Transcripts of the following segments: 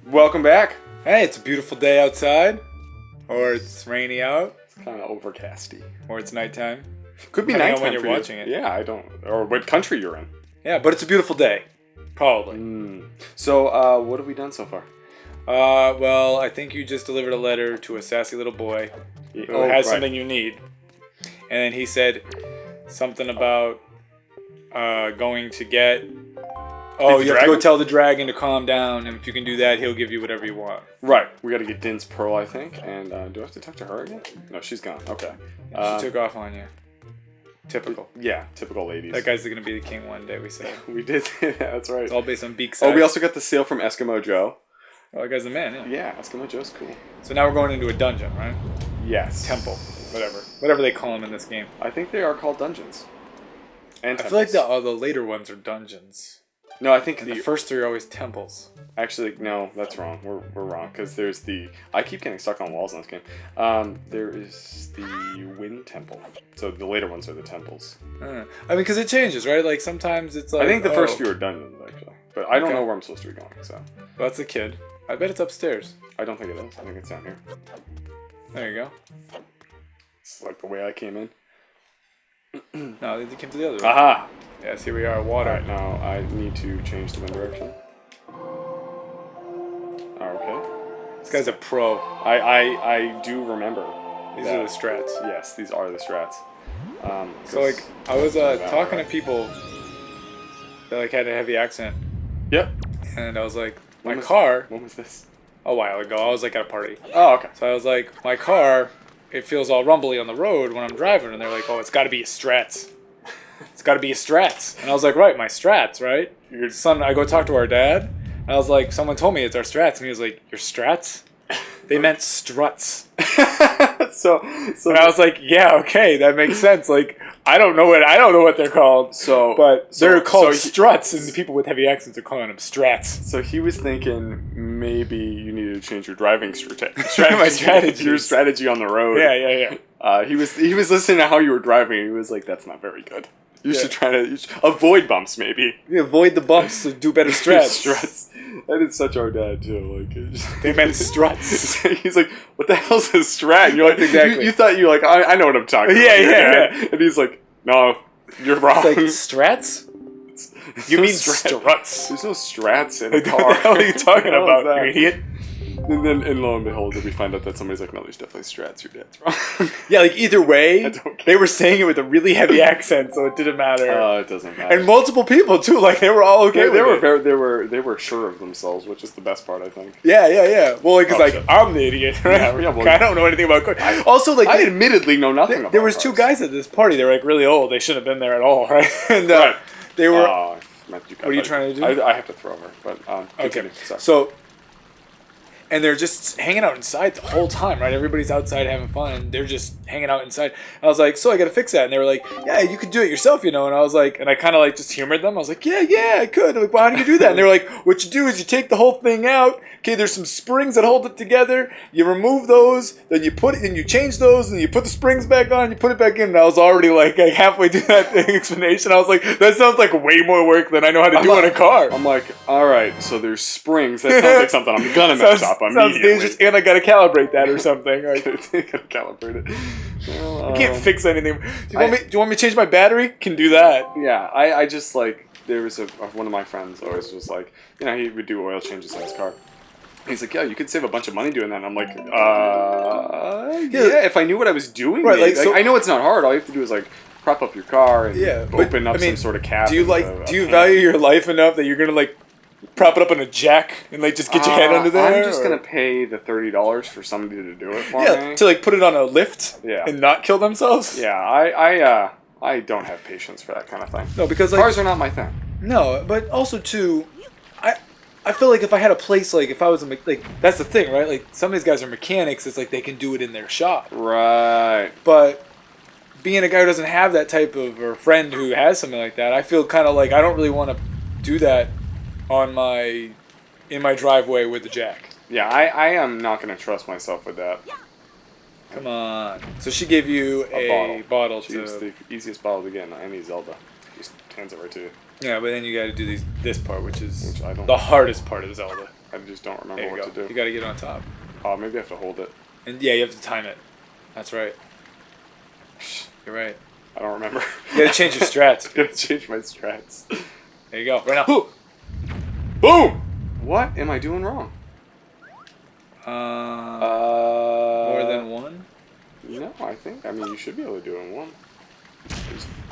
Welcome back. Hey, it's a beautiful day outside. Or it's rainy out. It's kind of overcasty. Or it's nighttime. Could be Depending nighttime on when for you're you. watching it. Yeah, I don't... Or what country you're in. Yeah, but it's a beautiful day. Probably. So, what have we done so far? Well, I think you just delivered a letter to a sassy little boy who has something you need. And then he said something about going to get... Oh, you have to go tell the dragon to calm down, and if you can do that, he'll give you whatever you want. Right. We got to get Din's Pearl, I think. And do I have to talk to her again? No, she's gone. Okay. She took off on you. Typical. Yeah, typical ladies. That guy's going to be the king one day, we said. We did. Yeah, that's right. It's all based on beak size. Oh, we also got the sale from Eskimo Joe. Oh, that guy's the man, yeah. Yeah, Eskimo Joe's cool. So now we're going into a dungeon, right? Yes. Temple. Whatever they call them in this game. I think they are called dungeons. And I feel like the later ones are dungeons. No, I think the first three are always temples. Actually, no, that's wrong. We're wrong, because there's the... I keep getting stuck on walls in this game. There is the Wind Temple. So the later ones are the temples. I mean, because it changes, right? Like, sometimes it's like... I think the first few are dungeons, actually. But I don't know where I'm supposed to be going, so... Well, that's a kid. I bet it's upstairs. I don't think it is. I think it's down here. There you go. It's like the way I came in. No, they came to the other way. Aha! Yes, here we are, water. Alright, now I need to change the wind direction. Okay. This guy's a pro. I do remember. These are the strats. Yes, these are the strats. So, like, I was talking to people that, like, had a heavy accent. Yep. And I was like, my car... When was this? A while ago. I was, like, at a party. Oh, okay. So I was like, my car, it feels all rumbly on the road when I'm driving. And they're like, oh, it's got to be a Strats. It's got to be a Strats. And I was like, right, my Strats, right? Your son, I go talk to our dad. And I was like, someone told me it's our Strats. And he was like, your Strats? They meant struts. so and I was like, yeah, okay, that makes sense. Like, I don't know what they're called. They're called struts, and the people with heavy accents are calling them strats. So he was thinking maybe you needed to change your driving strategy. My strategy. Your strategy on the road. Yeah. He was listening to how you were driving. He was like, that's not very good. You should try to avoid bumps, maybe. Yeah, avoid the bumps to do better strats. Struts. That is such our dad too. Like they meant struts. He's like, "What the hell's a strat?" And you're like, exactly. You thought I know what I'm talking about. Yeah. And he's like, "No, you're wrong." It's like strats. You mean struts? There's no strats in a car. What the hell are you talking about, you idiot? And lo and behold, we find out that somebody's like, no, there's definitely strats. Your dad's wrong. Yeah, like either way, they were saying it with a really heavy accent, so it didn't matter. It doesn't matter. And multiple people too, like they were all okay. They were sure of themselves, which is the best part, I think. Yeah. Well, because I'm the idiot, right? I don't know anything about cars. Also, like I admittedly know nothing about. There was two guys at this party. They were like really old. They shouldn't have been there at all, right? And they were. What are you trying to do? I have to throw her, but okay. Sorry. So. And they're just hanging out inside the whole time, right? Everybody's outside having fun. They're just hanging out inside. I was like, so I got to fix that. And they were like, yeah, you could do it yourself, you know. And I was like, and I kind of like just humored them. I was like, yeah, I could. I'm like, well, how do you do that? And they were like, what you do is you take the whole thing out. Okay, there's some springs that hold it together. You remove those, then you put it, and you change those, and you put the springs back on. You put it back in. And I was already like halfway through that explanation. I was like, that sounds like way more work than I know how to do in a car. I'm like, all right, so there's springs. That sounds like something I'm gonna mess up immediately. Sounds dangerous, and I gotta calibrate that or something. Like, gotta calibrate it. Well, I can't fix anything. Do you want me to change my battery? Can do that. Yeah, I just like there was one of my friends always was like, you know, he would do oil changes on his car. He's like, yeah, you could save a bunch of money doing that. And I'm like, yeah, if I knew what I was doing. Right, like, I know it's not hard. All you have to do is like prop up your car and open up some sort of cap. Do you value your life enough that you're gonna like prop it up on a jack and like just get your head under there? I'm just gonna pay the $30 for somebody to do it for me. Yeah, to like put it on a lift and not kill themselves. Yeah, I don't have patience for that kind of thing. No, because like, cars are not my thing. No, but also too, I feel like if I had a place, like if I was like that's the thing, right? Like some of these guys are mechanics. It's like they can do it in their shop. Right. But being a guy who doesn't have that type of, or a friend who has something like that, I feel kind of like I don't really want to do that in my driveway with the jack. Yeah, I am not going to trust myself with that. Come on. So she gave you a bottle. She used the easiest bottle to get in any Zelda. Just hands it right to you. Yeah, but then you got to do this part, which is the hardest part of Zelda. I just don't remember There you what go. to do. You got to get on top. Oh, maybe I have to hold it. And yeah, you have to time it. That's right. You're right. I don't remember. You got to change your strats. I gotta change my strats. There you go. Right now. Boom! What am I doing wrong? More than one? No, I mean, you should be able to do it in one.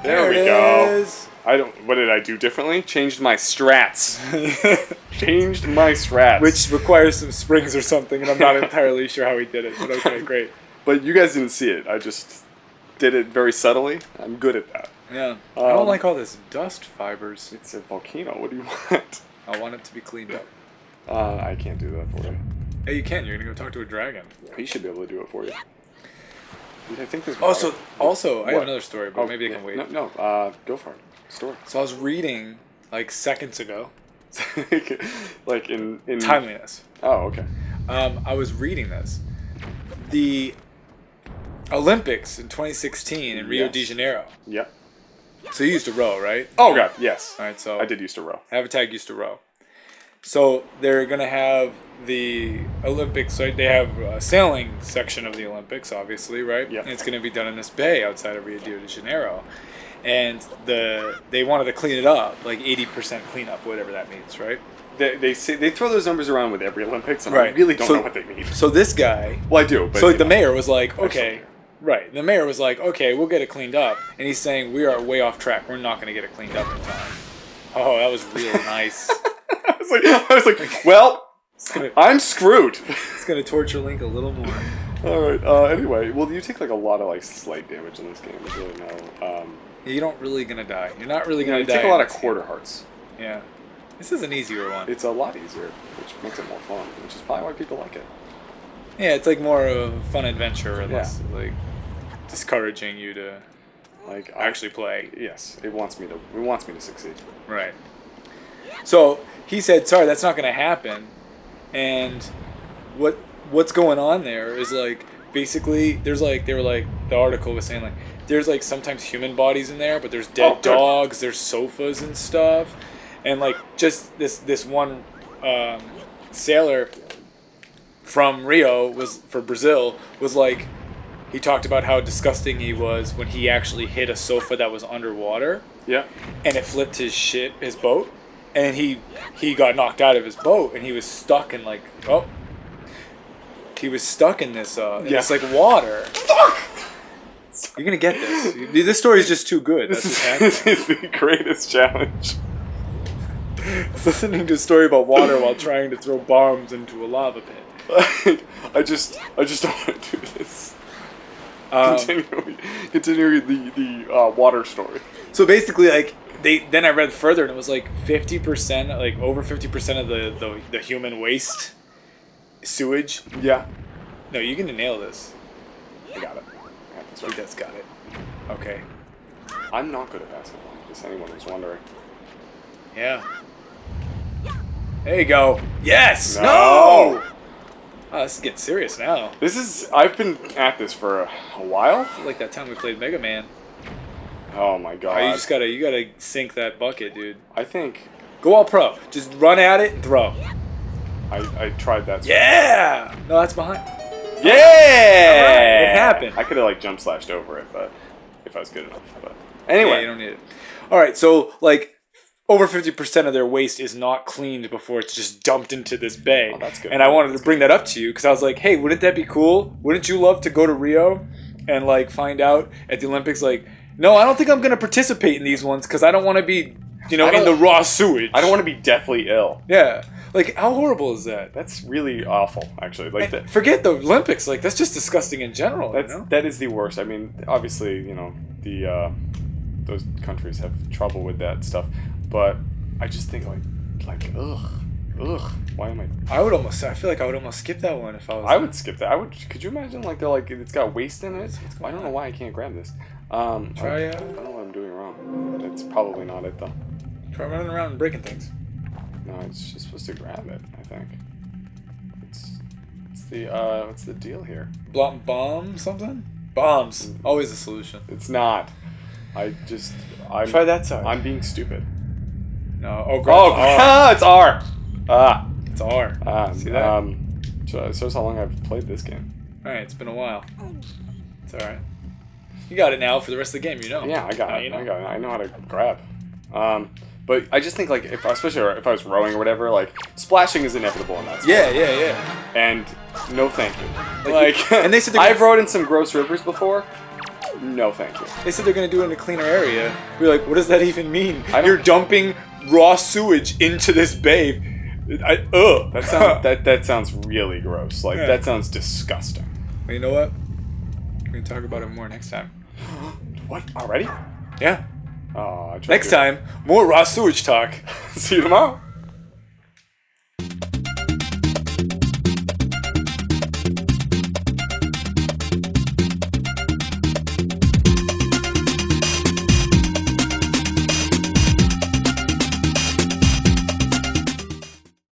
There There we it go. is. What did I do differently? Changed my strats. Changed my strats. Which requires some springs or something, and I'm not entirely sure how he did it. But okay, great. But you guys didn't see it. I just did it very subtly. I'm good at that. Yeah. I don't like all this dust fibers. It's a volcano. What do you want? I want it to be cleaned up. I can't do that for you. Hey, you can. You're gonna go talk to a dragon. He should be able to do it for you. Dude, I think this. Also, I have What? another story, but maybe I can wait. No, go for it. Story. So I was reading like seconds ago. Like in Timeliness. Oh, okay. I was reading this. The Olympics in 2016 in Rio de Yes. Janeiro. Yep. So you used to row, right? Oh god, yes. All right, so I did used to row. Havatag used to row. So they're gonna have the Olympics. Like they have a sailing section of the Olympics, obviously, right? Yep. And it's gonna be done in this bay outside of Rio de Janeiro, and they wanted to clean it up, like 80% cleanup, whatever that means, right? They say they throw those numbers around with every Olympics, and I Right. really don't So- know what they mean. So this guy, Well, I do, but so you the know. mayor was like, I okay, still right. The mayor was like, okay, we'll get it cleaned up, and he's saying we are way off track. We're not gonna get it cleaned up in time. Oh, that was really nice. I was like, well, I'm screwed. It's gonna torture Link a little more. All right. Anyway, well, you take like a lot of like slight damage in this game. There's really no. You're not really gonna die. You're not really gonna You die. take a lot in of this quarter hearts. game. Yeah. This is an easier one. It's a lot easier, which makes it more fun, which is probably why people like it. Yeah, it's like more of a fun adventure, or less like discouraging you to Like actually play. Yes, it wants me to succeed. Right. So he said, "Sorry, that's not gonna happen." And what's going on there is like basically there's like the article was saying like there's like sometimes human bodies in there, but there's dead good. dogs, there's sofas and stuff, and like just this one sailor from Rio for Brazil was like he talked about how disgusting he was when he actually hit a sofa that was underwater Yeah. and it flipped his boat, and he got knocked out of his boat and he was stuck in this like water. Fuck! You're gonna get this. This story is just too good. That's what's happening. This is the greatest challenge. Listening to a story about water while trying to throw bombs into a lava pit. I just don't want to do this. Continue the water story. So basically, like then I read further and it was like 50%, like over 50% of the human waste, sewage. Yeah. No, you're gonna nail this. I got it. I got this He right. just got it. Okay. I'm not good at basketball, in case anyone was wondering. Yeah. There you go. Yes. No! No. Oh, this is getting serious now. I've been at this for a while. It's like that time we played Mega Man. Oh my god. Oh, you gotta sink that bucket, dude. I think Go all pro. Just run at it and throw. I tried that. Yeah. No, that's behind. Yeah! Alright, it happened. I could have like jump slashed over it, but if I was good enough. But Yeah, anyway, you don't need it. All right, so like over 50% of their waste is not cleaned before it's just dumped into this bay. Oh, that's good. And I wanted to bring that up to you because I was like, hey, wouldn't that be cool? Wouldn't you love to go to Rio and like find out at the Olympics like, no, I don't think I'm going to participate in these ones because I don't want to be, in the raw sewage. I don't want to be deathly ill. Yeah. Like, how horrible is that? That's really awful, actually. Like that. Forget the Olympics. Like, that's just disgusting in general. That is the worst. I mean, obviously, those countries have trouble with that stuff, but I just think like ugh. Why am I? I feel like I would almost skip that one if I was. I would skip that. Could you imagine like they're like it's got waste in it? I don't know why I can't grab this. Try I don't know what I'm doing wrong. It's probably not it though. Try running around and breaking things. No, it's just supposed to grab it. I think. What's the deal here? Bomb something? Bombs. Always a solution. It's not. I'm Try that side. I'm being stupid. No. Oh, Oh, God. it's R. It's R. See that? Shows how long I've played this game. All right, it's been a while. It's all right. You got it now for the rest of the game. You know. Yeah, I got it. You know. I got it. I know how to grab. But I just think like especially if I was rowing or whatever, like splashing is inevitable in that sport. Yeah. And no thank you. Like and they said I've rowed in some gross rivers before. No thank you. They said they're gonna do it in a cleaner area. We're like, what does that even mean? don't- You're dumping raw sewage into this bay. That sounds really gross. Like Yeah. that sounds disgusting. Well, you know what? We're gonna talk about it more next time. What? Already? Yeah. Oh, Next time, more raw sewage talk. See you tomorrow.